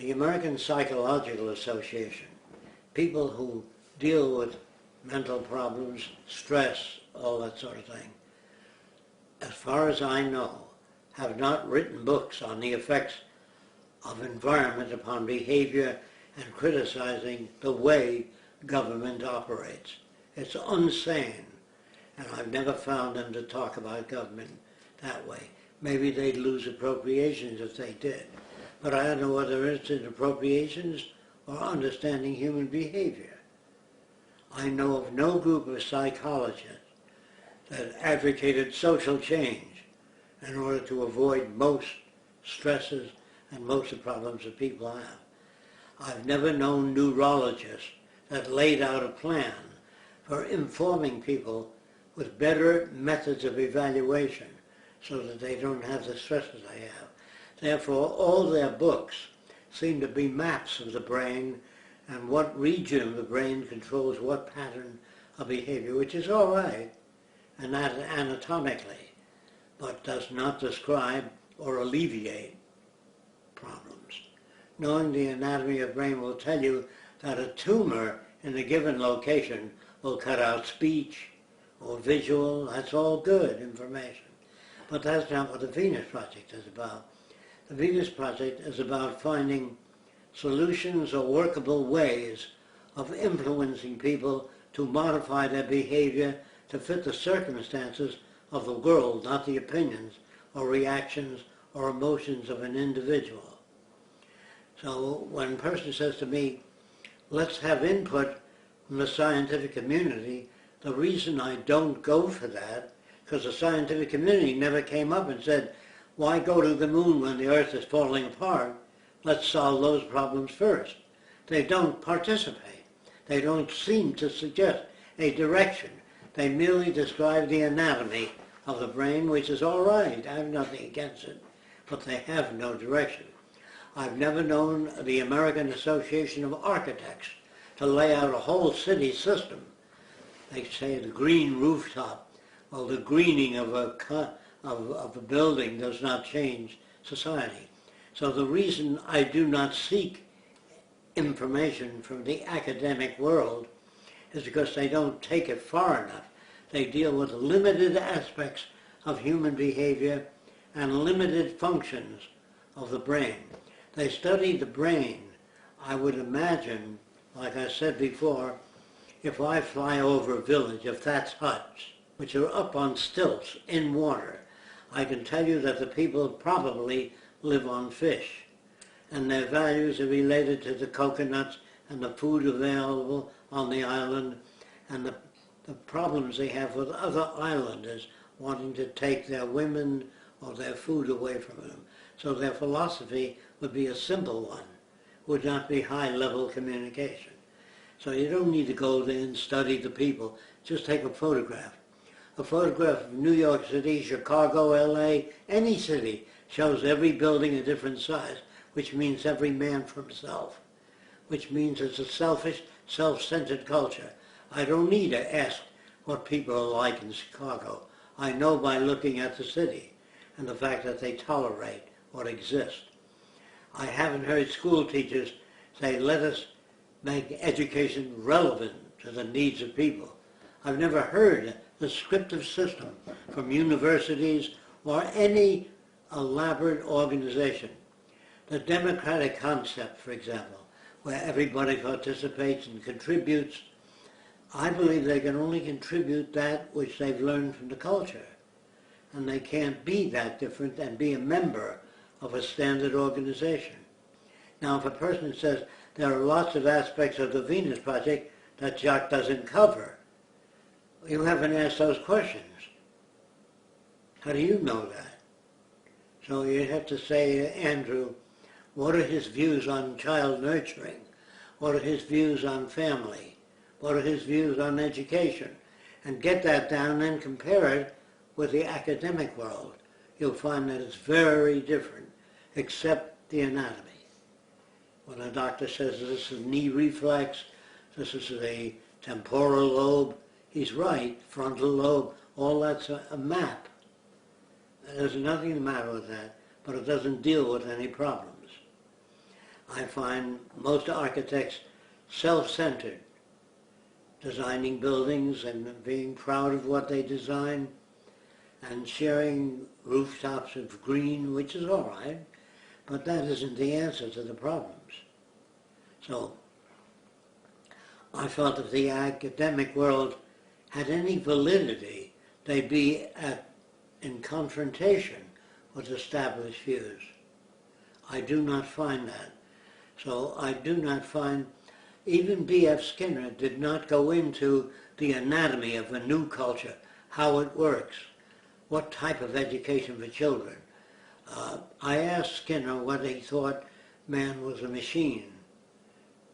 the American Psychological Association, people who deal with mental problems, stress, all that sort of thing, as far as I know, have not written books on the effects of environment upon behavior and criticizing the way government operates. It's insane, and I've never found them to talk about government that way. Maybe they'd lose appropriations if they did, but I don't know whether it's in appropriations or understanding human behavior. I know of no group of psychologists that advocated social change in order to avoid most stresses and most of the problems that people have. I've never known neurologists that laid out a plan for informing people with better methods of evaluation so that they don't have the stresses they have. Therefore, all their books seem to be maps of the brain and what region of the brain controls what pattern of behavior, which is all right, and that anatomically, but does not describe or alleviate problems. Knowing the anatomy of the brain will tell you that a tumor in a given location will cut out speech or visual. That's all good information. But that's not what the Venus Project is about. The Venus Project is about finding solutions or workable ways of influencing people to modify their behavior to fit the circumstances of the world, not the opinions or reactions or emotions of an individual. So when a person says to me, let's have input from the scientific community, the reason I don't go for that, because the scientific community never came up and said, why go to the moon when the earth is falling apart? Let's solve those problems first. They don't participate. They don't seem to suggest a direction. They merely describe the anatomy of the brain, which is all right. I have nothing against it, but they have no direction. I've never known the American Association of Architects to lay out a whole city system. They say the green rooftop. Well, the greening of a building does not change society. So the reason I do not seek information from the academic world is because they don't take it far enough. They deal with limited aspects of human behavior and limited functions of the brain. They study the brain, I would imagine, like I said before, if I fly over a village of thatched huts, which are up on stilts in water, I can tell you that the people probably live on fish, and their values are related to the coconuts and the food available on the island and the problems they have with other islanders wanting to take their women or their food away from them. So their philosophy would be a simple one, would not be high-level communication. So you don't need to go there and study the people. Just take a photograph. A photograph of New York City, Chicago, LA, any city shows every building a different size, which means every man for himself, which means it's a selfish, self-centered culture. I don't need to ask what people are like in Chicago. I know by looking at the city and the fact that they tolerate what exists. I haven't heard school teachers say, let us make education relevant to the needs of people. I've never heard the descriptive system from universities or any elaborate organization. The democratic concept, for example, where everybody participates and contributes, I believe they can only contribute that which they've learned from the culture. And they can't be that different and be a member of a standard organization. Now, if a person says there are lots of aspects of the Venus Project that Jacque doesn't cover, you haven't asked those questions. How do you know that? So you have to say, Andrew, what are his views on child nurturing? What are his views on family? What are his views on education? And get that down and compare it with the academic world. You'll find that it's very different, except the anatomy. When a doctor says this is knee reflex, this is the temporal lobe, he's right, frontal lobe, all that's a map. There's nothing the matter with that, but it doesn't deal with any problems. I find most architects self-centered, designing buildings and being proud of what they design and sharing rooftops of green, which is all right, but that isn't the answer to the problems. So I felt if the academic world had any validity, they'd be in confrontation with established views. I do not find that. So I do not find, even B.F. Skinner did not go into the anatomy of a new culture, how it works, what type of education for children. I asked Skinner what he thought man was a machine,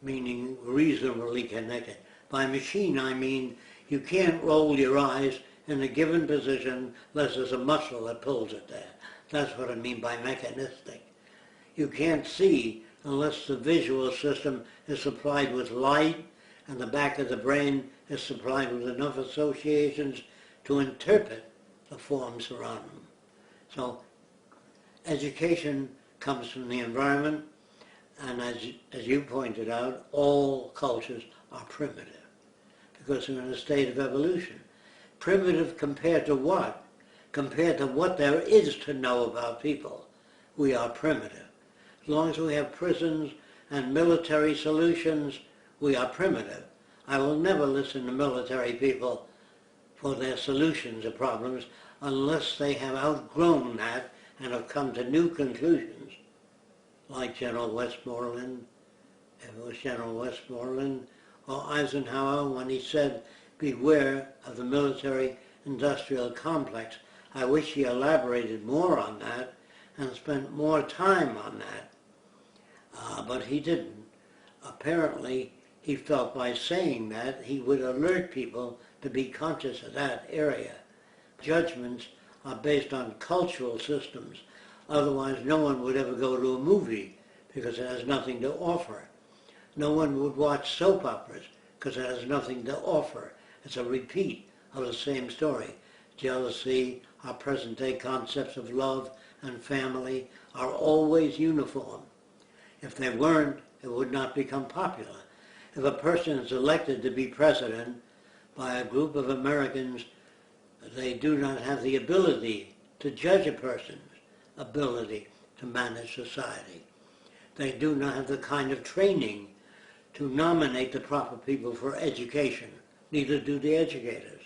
meaning reasonably connected. By machine I mean you can't roll your eyes in a given position unless there's a muscle that pulls it there. That's what I mean by mechanistic. You can't see unless the visual system is supplied with light and the back of the brain is supplied with enough associations to interpret the forms around them. So education comes from the environment, and as you pointed out, all cultures are primitive because they're in a state of evolution. Primitive compared to what? Compared to what there is to know about people. We are primitive. As long as we have prisons and military solutions, we are primitive. I will never listen to military people for their solutions of problems unless they have outgrown that and have come to new conclusions, like General Westmoreland, if it was General Westmoreland, or Eisenhower when he said, beware of the military-industrial complex. I wish he elaborated more on that and spent more time on that, but he didn't. Apparently, he felt by saying that he would alert people to be conscious of that area. Judgments are based on cultural systems. Otherwise, no one would ever go to a movie because it has nothing to offer. No one would watch soap operas because it has nothing to offer. It's a repeat of the same story. Jealousy, our present-day concepts of love and family are always uniform. If they weren't, it would not become popular. If a person is elected to be president by a group of Americans, they do not have the ability to judge a person's ability to manage society. They do not have the kind of training to nominate the proper people for education. Neither do the educators.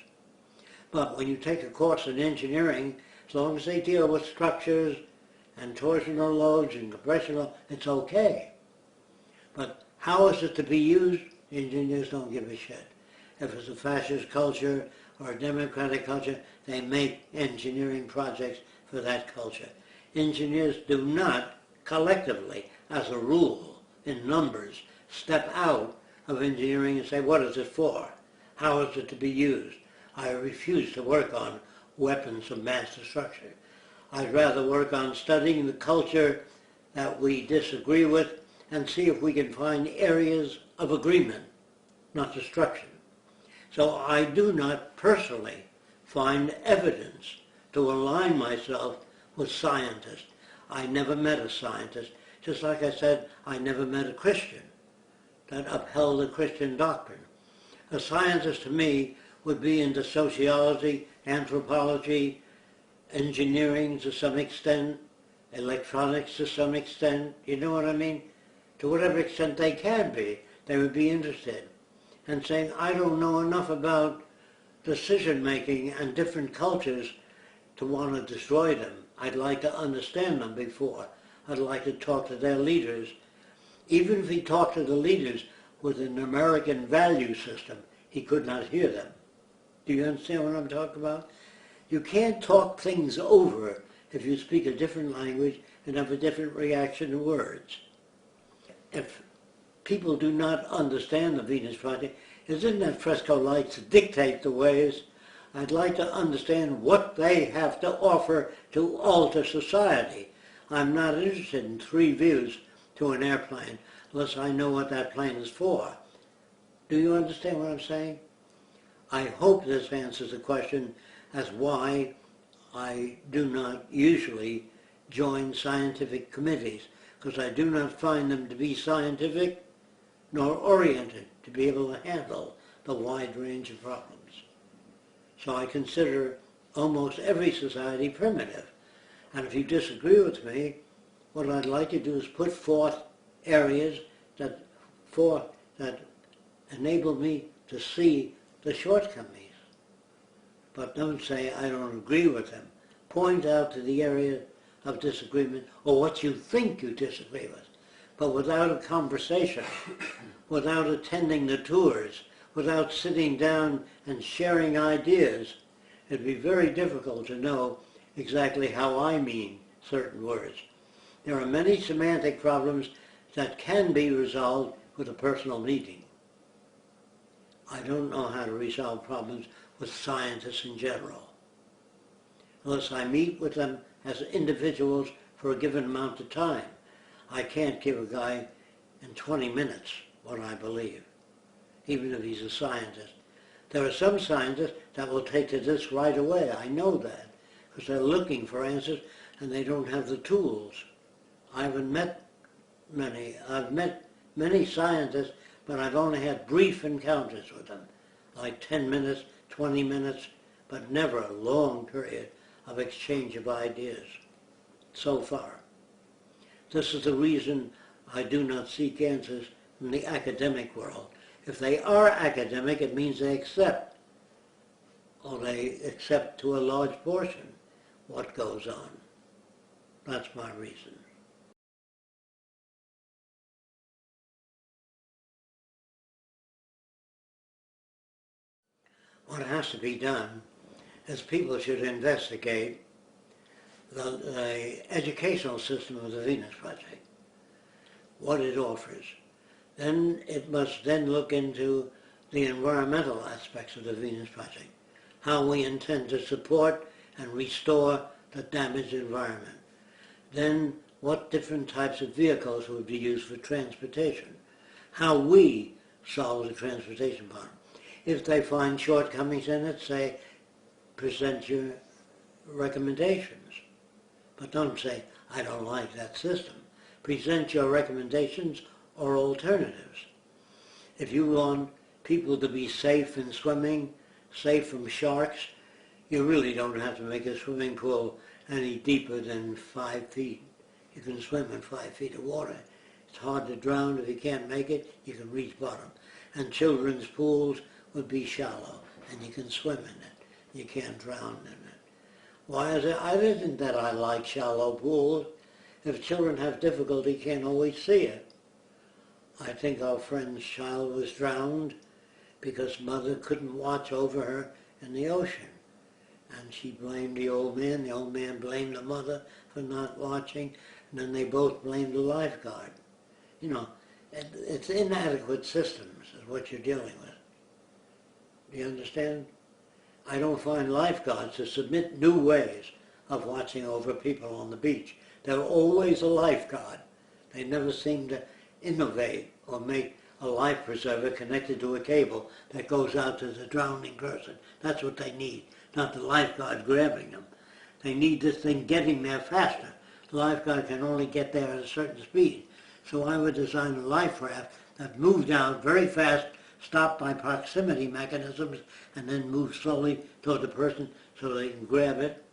But when you take a course in engineering, as long as they deal with structures and torsional loads and compression loads, it's okay. But how is it to be used? Engineers don't give a shit. If it's a fascist culture or a democratic culture, they make engineering projects for that culture. Engineers do not collectively, as a rule, in numbers, step out of engineering and say, what is it for? How is it to be used? I refuse to work on weapons of mass destruction. I'd rather work on studying the culture that we disagree with and see if we can find areas of agreement, not destruction. So I do not personally find evidence to align myself with scientists. I never met a scientist. Just like I said, I never met a Christian that upheld the Christian doctrine. A scientist to me would be into sociology, anthropology, engineering to some extent, electronics to some extent, you know what I mean? To whatever extent they can be, they would be interested. And saying, I don't know enough about decision-making and different cultures to want to destroy them. I'd like to understand them before. I'd like to talk to their leaders. Even if he talked to the leaders with an American value system, he could not hear them. Do you understand what I'm talking about? You can't talk things over if you speak a different language and have a different reaction to words. If people do not understand the Venus Project, isn't that Fresco likes to dictate the ways? I'd like to understand what they have to offer to alter society. I'm not interested in 3 views to an airplane unless I know what that plane is for. Do you understand what I'm saying? I hope this answers the question as why I do not usually join scientific committees. because I do not find them to be scientific nor oriented to be able to handle the wide range of problems. So I consider almost every society primitive. And if you disagree with me, what I'd like to do is put forth areas that enable me to see the shortcomings. But don't say I don't agree with them. Point out to the area of disagreement or what you think you disagree with. But without a conversation, without attending the tours, without sitting down and sharing ideas, it'd be very difficult to know exactly how I mean certain words. There are many semantic problems that can be resolved with a personal meeting. I don't know how to resolve problems with scientists in general, unless I meet with them as individuals for a given amount of time. I can't give a guy in 20 minutes what I believe, even if he's a scientist. There are some scientists that will take to this right away. I know that, because they're looking for answers and they don't have the tools. I haven't met many. I've met many scientists, but I've only had brief encounters with them, like 10 minutes, 20 minutes, but never a long period of exchange of ideas, so far. This is the reason I do not seek answers from the academic world. If they are academic, it means they accept, or they accept to a large portion, what goes on. That's my reason. What has to be done is people should investigate the educational system of the Venus Project, what it offers. Then it must then look into the environmental aspects of the Venus Project, how we intend to support and restore the damaged environment. Then what different types of vehicles would be used for transportation, how we solve the transportation problem. If they find shortcomings in it, say, present your recommendations. But don't say, I don't like that system. Present your recommendations or alternatives. If you want people to be safe in swimming, safe from sharks, you really don't have to make a swimming pool any deeper than 5 feet. You can swim in 5 feet of water. It's hard to drown. If you can't make it, you can reach bottom. And children's pools would be shallow, and you can swim in it. You can't drown in it. Why is it? I isn't that I like shallow pools. If children have difficulty, can't always see it. I think our friend's child was drowned because mother couldn't watch over her in the ocean. And she blamed the old man blamed the mother for not watching, and then they both blamed the lifeguard. You know, it's inadequate systems is what you're dealing with. Do you understand? I don't find lifeguards to submit new ways of watching over people on the beach. They're always a lifeguard. They never seem to innovate or make a life preserver connected to a cable that goes out to the drowning person. That's what they need, not the lifeguard grabbing them. They need this thing getting there faster. The lifeguard can only get there at a certain speed. So I would design a life raft that moved out very fast, stopped by proximity mechanisms, and then move slowly toward the person so they can grab it.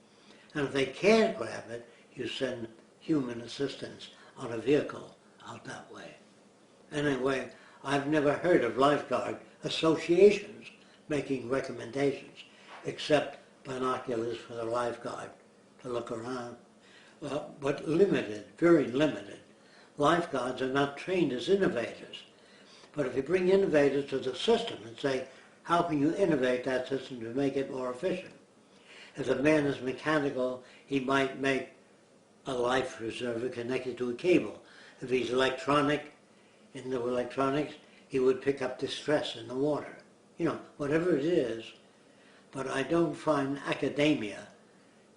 And if they can't grab it, you send human assistance on a vehicle out that way. Anyway, I've never heard of lifeguard associations making recommendations, except binoculars for the lifeguard to look around. But limited, very limited. Lifeguards are not trained as innovators. But if you bring innovators to the system and say, how can you innovate that system to make it more efficient? If a man is mechanical, he might make a life preserver connected to a cable. If he's electronic, into electronics, he would pick up distress in the water. You know, whatever it is. But I don't find academia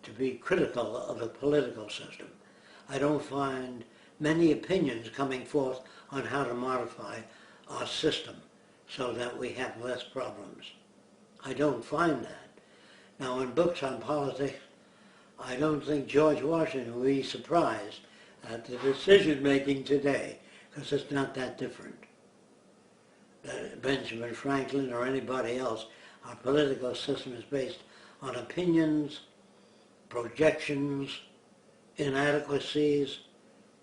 to be critical of a political system. I don't find many opinions coming forth on how to modify our system so that we have less problems. I don't find that. Now in books on politics, I don't think George Washington would be surprised the decision making today, because it's not that different. Benjamin Franklin or anybody else, our political system is based on opinions, projections, inadequacies,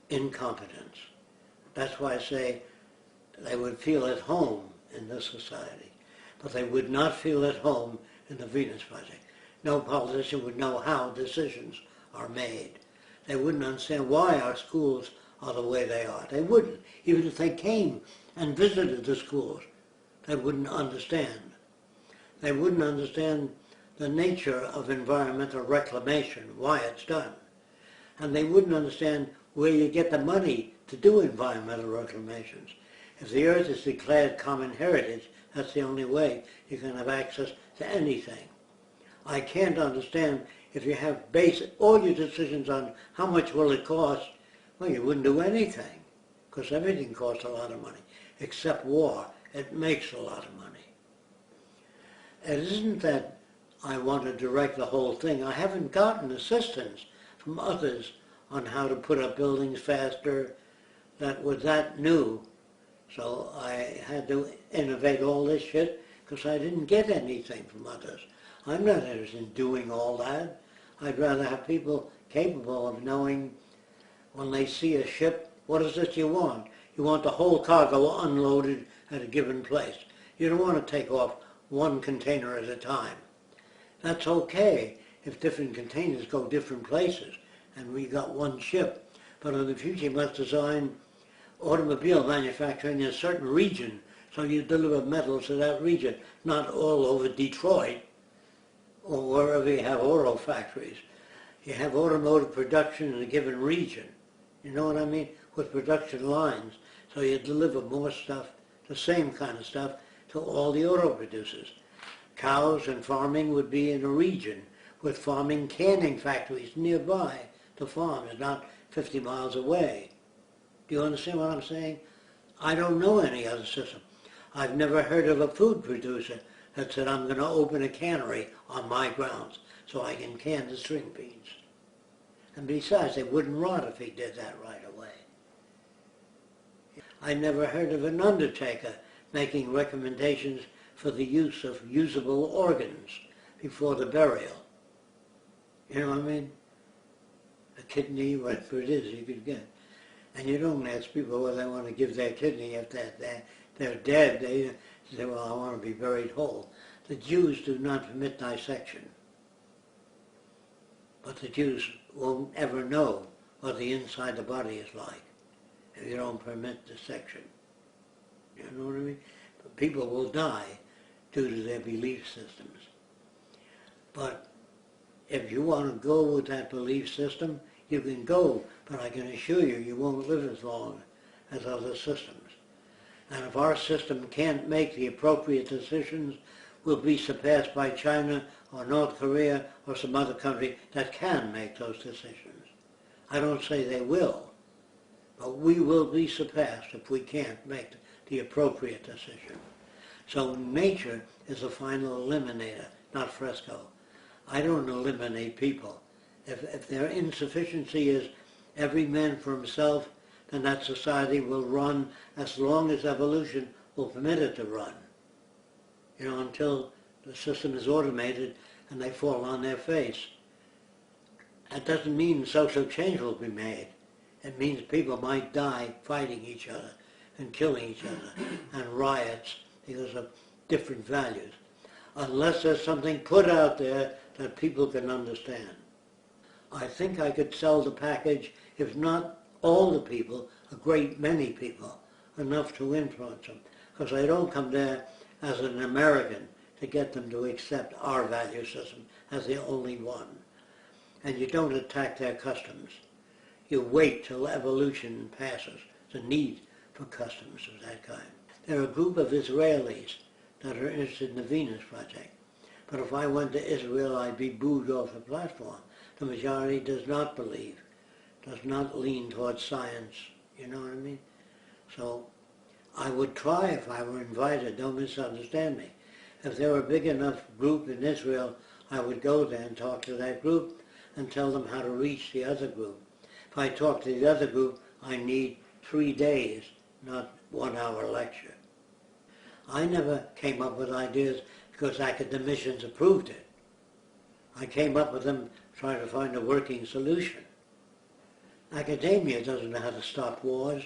incompetence. That's why I say they would feel at home in this society, but they would not feel at home in the Venus Project. No politician would know how decisions are made. They wouldn't understand why our schools are the way they are. They wouldn't. Even if they came and visited the schools, they wouldn't understand. They wouldn't understand the nature of environmental reclamation, why it's done. And they wouldn't understand where you get the money to do environmental reclamations. If the earth is declared common heritage, that's the only way you can have access to anything. I can't understand if you have based all your decisions on how much will it cost, well, you wouldn't do anything, because everything costs a lot of money, except war. It makes a lot of money. It isn't that I want to direct the whole thing. I haven't gotten assistance from others on how to put up buildings faster that was that new. So I had to innovate all this shit because I didn't get anything from others. I'm not interested in doing all that. I'd rather have people capable of knowing when they see a ship, what is it you want? You want the whole cargo unloaded at a given place. You don't want to take off one container at a time. That's okay if different containers go different places and we got one ship. But in the future you must design automobile manufacturing in a certain region so you deliver metals to that region, not all over Detroit or wherever you have auto factories. You have automotive production in a given region. You know what I mean? With production lines. So you deliver more stuff, the same kind of stuff, to all the auto producers. Cows and farming would be in a region with farming canning factories nearby the farms, not 50 miles away. Do you understand what I'm saying? I don't know any other system. I've never heard of a food producer that said, I'm going to open a cannery on my grounds so I can can the string beans. And besides, they wouldn't rot if he did that right away. I never heard of an undertaker making recommendations for the use of usable organs before the burial. You know what I mean? A kidney, whatever it is you could get. And you don't ask people whether they want to give their kidney if they're dead. They say, well, I want to be buried whole. The Jews do not permit dissection. But the Jews won't ever know what the inside of the body is like if you don't permit dissection. You know what I mean? But people will die due to their belief systems. But if you want to go with that belief system, you can go, but I can assure you, you won't live as long as other systems. And if our system can't make the appropriate decisions, we'll be surpassed by China or North Korea or some other country that can make those decisions. I don't say they will, but we will be surpassed if we can't make the appropriate decision. So nature is the final eliminator, not Fresco. I don't eliminate people. If their insufficiency is every man for himself, then that society will run as long as evolution will permit it to run. You know, until the system is automated and they fall on their face. That doesn't mean social change will be made. It means people might die fighting each other and killing each other and riots because of different values, unless there's something put out there that people can understand. I think I could sell the package, if not all the people, a great many people, enough to influence them, because I don't come there as an American to get them to accept our value system as the only one. And you don't attack their customs. You wait till evolution passes, the need for customs of that kind. There are a group of Israelis that are interested in the Venus Project. But if I went to Israel, I'd be booed off the platform. The majority does not believe, does not lean towards science, you know what I mean? So I would try if I were invited, don't misunderstand me. If there were a big enough group in Israel, I would go there and talk to that group and tell them how to reach the other group. If I talk to the other group, I need 3 days, not 1 hour lecture. I never came up with ideas because academicians approved it. I came up with them trying to find a working solution. Academia doesn't know how to stop wars.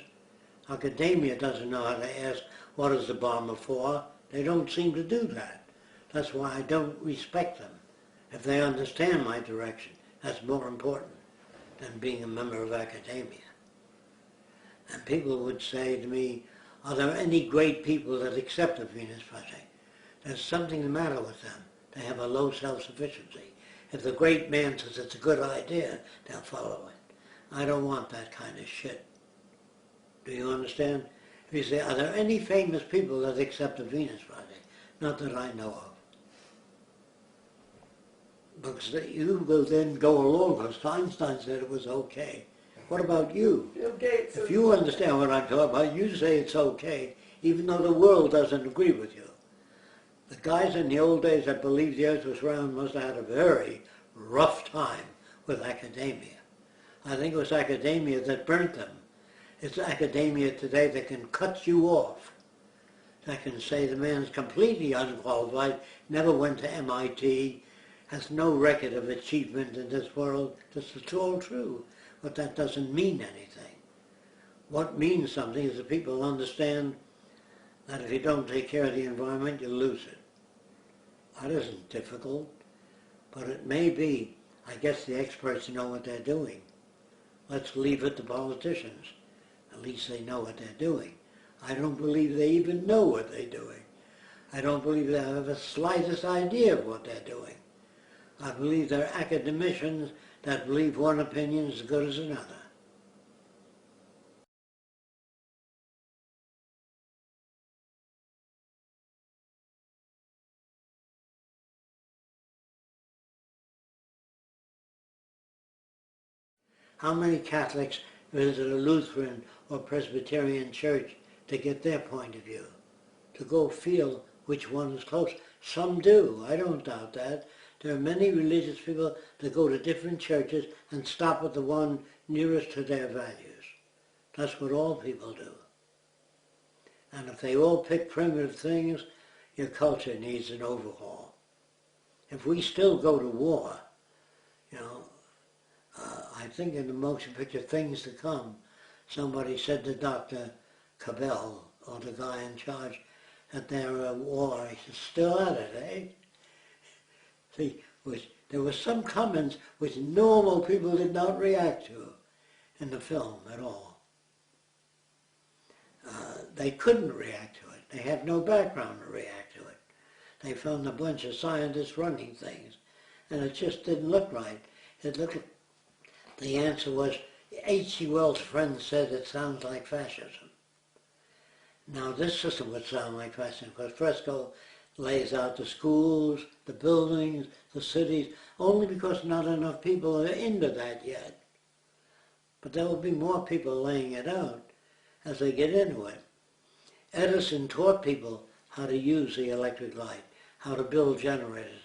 Academia doesn't know how to ask, what is the bomber for? They don't seem to do that. That's why I don't respect them. If they understand my direction, that's more important than being a member of academia. And people would say to me, are there any great people that accept the Venus Project? There's something the matter with them. They have a low self-sufficiency. If the great man says it's a good idea, they'll follow it. I don't want that kind of shit. Do you understand? If you say, are there any famous people that accept the Venus Project? Not that I know of. Because you will then go along, because Einstein said it was okay. What about you? Bill Gates. If you understand what I'm talking about, you say it's okay, even though the world doesn't agree with you. The guys in the old days that believed the earth was round must have had a very rough time with academia. I think it was academia that burnt them. It's academia today that can cut you off. That can say the man's completely unqualified, never went to MIT, has no record of achievement in this world. This is all true, but that doesn't mean anything. What means something is that people understand that if you don't take care of the environment, you lose it. That isn't difficult, but it may be. I guess the experts know what they're doing. Let's leave it to politicians. At least they know what they're doing. I don't believe they even know what they're doing. I don't believe they have the slightest idea of what they're doing. I believe they're academicians that believe one opinion is as good as another. How many Catholics visit a Lutheran or Presbyterian church to get their point of view? To go feel which one is close? Some do, I don't doubt that. There are many religious people that go to different churches and stop at the one nearest to their values. That's what all people do. And if they all pick primitive things, your culture needs an overhaul. If we still go to war, you know, I think in the motion picture Things to Come, somebody said to Dr. Cabell, or the guy in charge, that they're at war. He said, still at it, eh? See, there were some comments which normal people did not react to in the film at all. They couldn't react to it. They had no background to react to it. They found a bunch of scientists running things, and it just didn't look right. It looked like the answer was, H.G. Wells' friend said it sounds like fascism. Now this system would sound like fascism because Fresco lays out the schools, the buildings, the cities, only because not enough people are into that yet. But there will be more people laying it out as they get into it. Edison taught people how to use the electric light, how to build generators,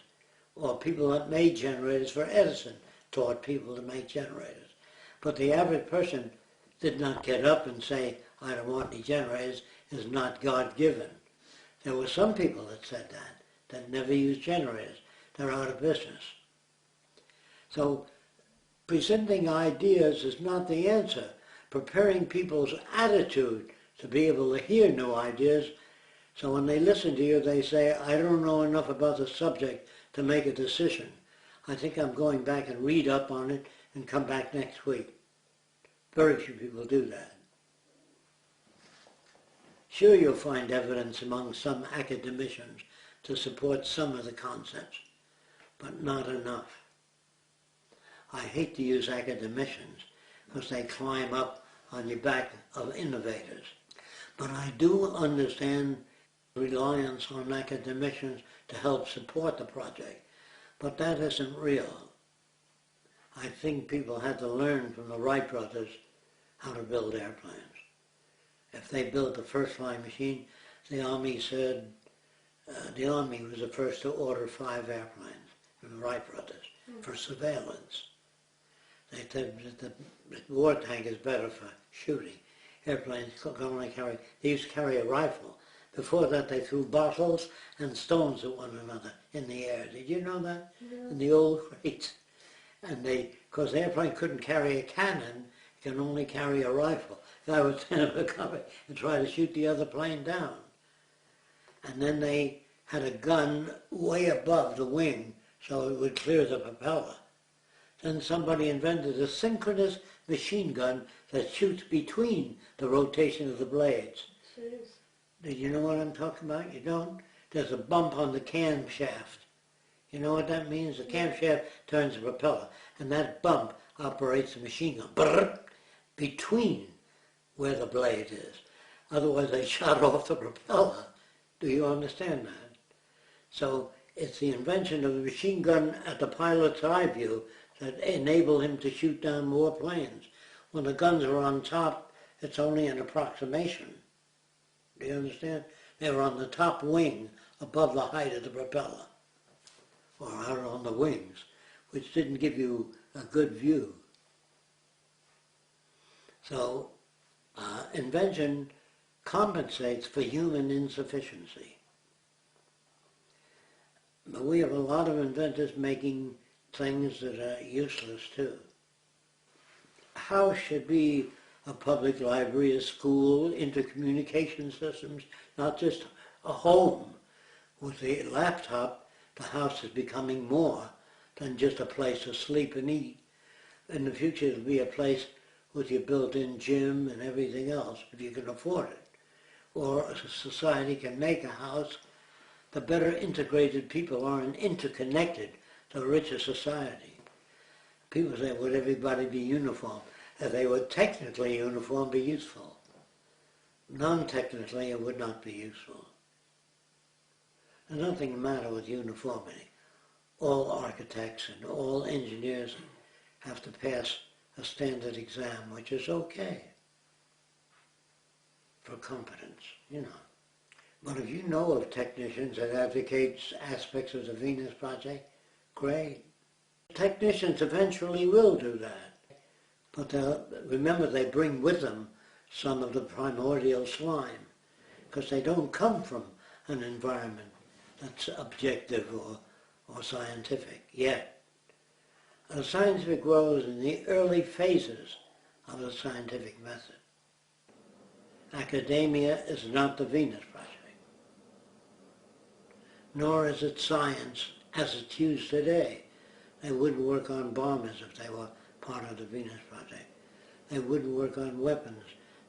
or people that made generators for Edison taught people to make generators. But the average person did not get up and say, I don't want any generators, is not God-given. There were some people that said that never used generators. They're out of business. So presenting ideas is not the answer. Preparing people's attitude to be able to hear new ideas, so when they listen to you, they say, I don't know enough about the subject to make a decision. I think I'm going back and read up on it and come back next week. Very few people do that. Sure, you'll find evidence among some academicians to support some of the concepts, but not enough. I hate to use academicians because they climb up on the back of innovators. But I do understand reliance on academicians to help support the project. But that isn't real. I think people had to learn from the Wright brothers how to build airplanes. If they built the first flying machine, the Army said, the Army was the first to order 5 airplanes from the Wright brothers for surveillance. They said that the war tank is better for shooting. Airplanes can only carry, they used to carry a rifle. Before that they threw bottles and stones at one another in the air. Did you know that? No. In the old crates. And because the airplane couldn't carry a cannon, it can only carry a rifle. That would stand up cover and try to shoot the other plane down. And then they had a gun way above the wing so it would clear the propeller. Then somebody invented a synchronous machine gun that shoots between the rotation of the blades. Jeez. Did you know what I'm talking about? You don't? There's a bump on the camshaft. You know what that means? The camshaft turns the propeller, and that bump operates the machine gun. Brrr, between where the blade is. Otherwise they shot off the propeller. Do you understand that? So it's the invention of the machine gun at the pilot's eye view that enable him to shoot down more planes. When the guns are on top, it's only an approximation. Do you understand? They were on the top wing above the height of the propeller, or out on the wings, which didn't give you a good view. So invention compensates for human insufficiency. But we have a lot of inventors making things that are useless too. How should be a public library, a school, intercommunication systems, not just a home? With the laptop, the house is becoming more than just a place to sleep and eat. In the future, it'll be a place with your built-in gym and everything else, if you can afford it. Or a society can make a house. The better integrated people are and interconnected, the richer society. People say, would everybody be uniform? If they were technically uniform, be useful. Non-technically, it would not be useful. There's nothing the matter with uniformity. All architects and all engineers have to pass a standard exam, which is okay for competence, you know. But if you know of technicians that advocate aspects of the Venus Project, great. Technicians eventually will do that. But remember, they bring with them some of the primordial slime, because they don't come from an environment that's objective or scientific yet. The scientific grows in the early phases of the scientific method. Academia is not the Venus Project, nor is it science as it's used today. They wouldn't work on bombers if they were part of the Venus Project. They wouldn't work on weapons.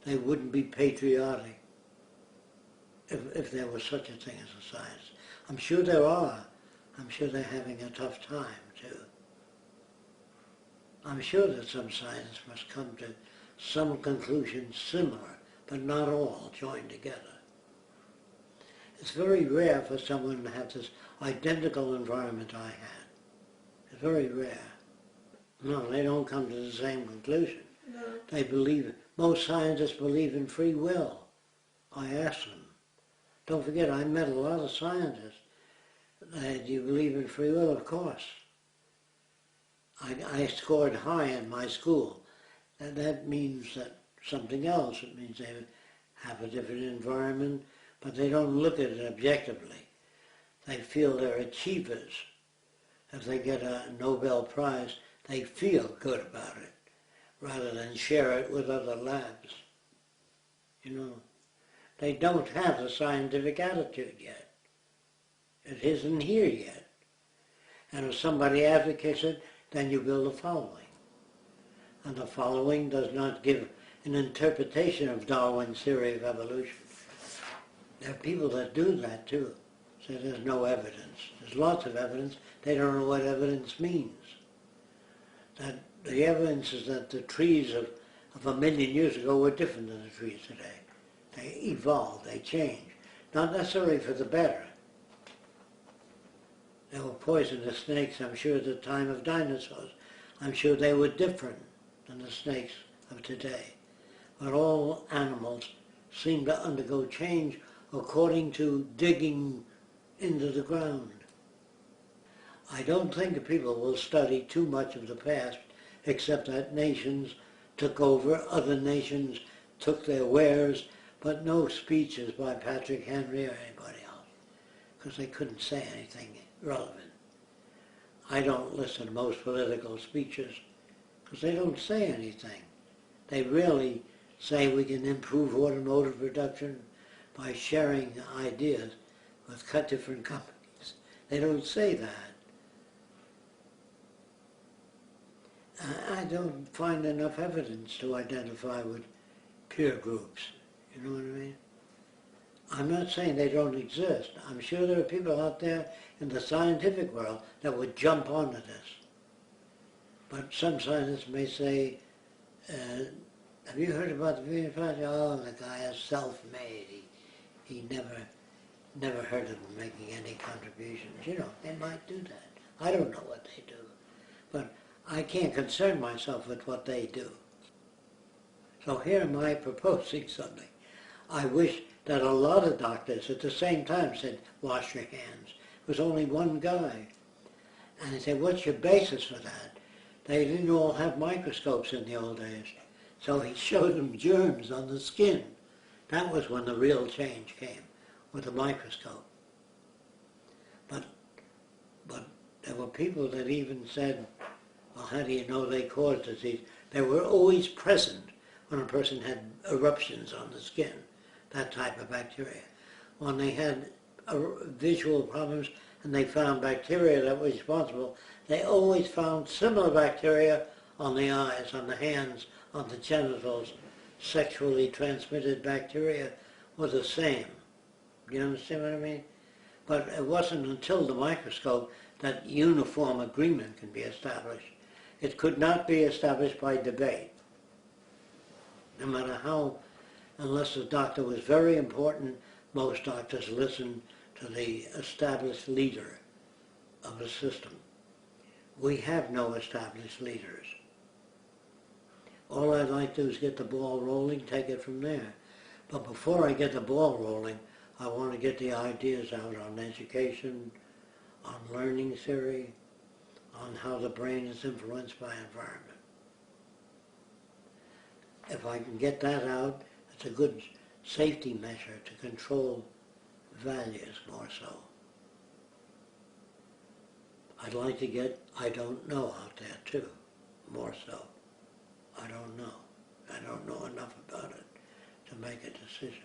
They wouldn't be patriotic if there was such a thing as a science. I'm sure there are. I'm sure they're having a tough time too. I'm sure that some scientists must come to some conclusion similar, but not all joined together. It's very rare for someone to have this identical environment I had. It's very rare. No, they don't come to the same conclusion. No. They believe, most scientists believe in free will. I asked them. Don't forget, I met a lot of scientists. Do you believe in free will? Of course. I scored high in my school. And that means that something else. It means they have a different environment, but they don't look at it objectively. They feel they're achievers. If they get a Nobel Prize, they feel good about it, rather than share it with other labs. You know, they don't have the scientific attitude yet. It isn't here yet. And if somebody advocates it, then you build a following. And the following does not give an interpretation of Darwin's theory of evolution. There are people that do that too. Say there's no evidence. There's lots of evidence. They don't know what evidence means. That the evidence is that the trees of 1 million years ago were different than the trees today. They evolved, they changed. Not necessarily for the better. There were poisonous snakes, I'm sure, at the time of dinosaurs. I'm sure they were different than the snakes of today. But all animals seem to undergo change according to digging into the ground. I don't think that people will study too much of the past except that nations took over, other nations took their wares, but no speeches by Patrick Henry or anybody else, because they couldn't say anything relevant. I don't listen to most political speeches, because they don't say anything. They really say we can improve automotive production by sharing ideas with different companies. They don't say that. I don't find enough evidence to identify with peer groups. You know what I mean? I'm not saying they don't exist. I'm sure there are people out there in the scientific world that would jump onto this. But some scientists may say, have you heard about the Green Party? Oh, the guy is self-made. He never heard of him making any contributions. You know, they might do that. I don't know what they do. But I can't concern myself with what they do. So here am I proposing something. I wish that a lot of doctors at the same time said, wash your hands. It was only one guy. And they said, what's your basis for that? They didn't all have microscopes in the old days. So he showed them germs on the skin. That was when the real change came, with the microscope. But there were people that even said, well, how do you know they caused disease? They were always present when a person had eruptions on the skin, that type of bacteria. When they had visual problems and they found bacteria that was responsible, they always found similar bacteria on the eyes, on the hands, on the genitals. Sexually transmitted bacteria were the same. You understand what I mean? But it wasn't until the microscope that uniform agreement can be established. It could not be established by debate. No matter how, unless the doctor was very important, most doctors listen to the established leader of the system. We have no established leaders. All I'd like to do is get the ball rolling, take it from there. But before I get the ball rolling, I want to get the ideas out on education, on learning theory, on how the brain is influenced by environment. If I can get that out, it's a good safety measure to control values more so. I'd like to get I don't know out there too, more so. I don't know. I don't know enough about it to make a decision.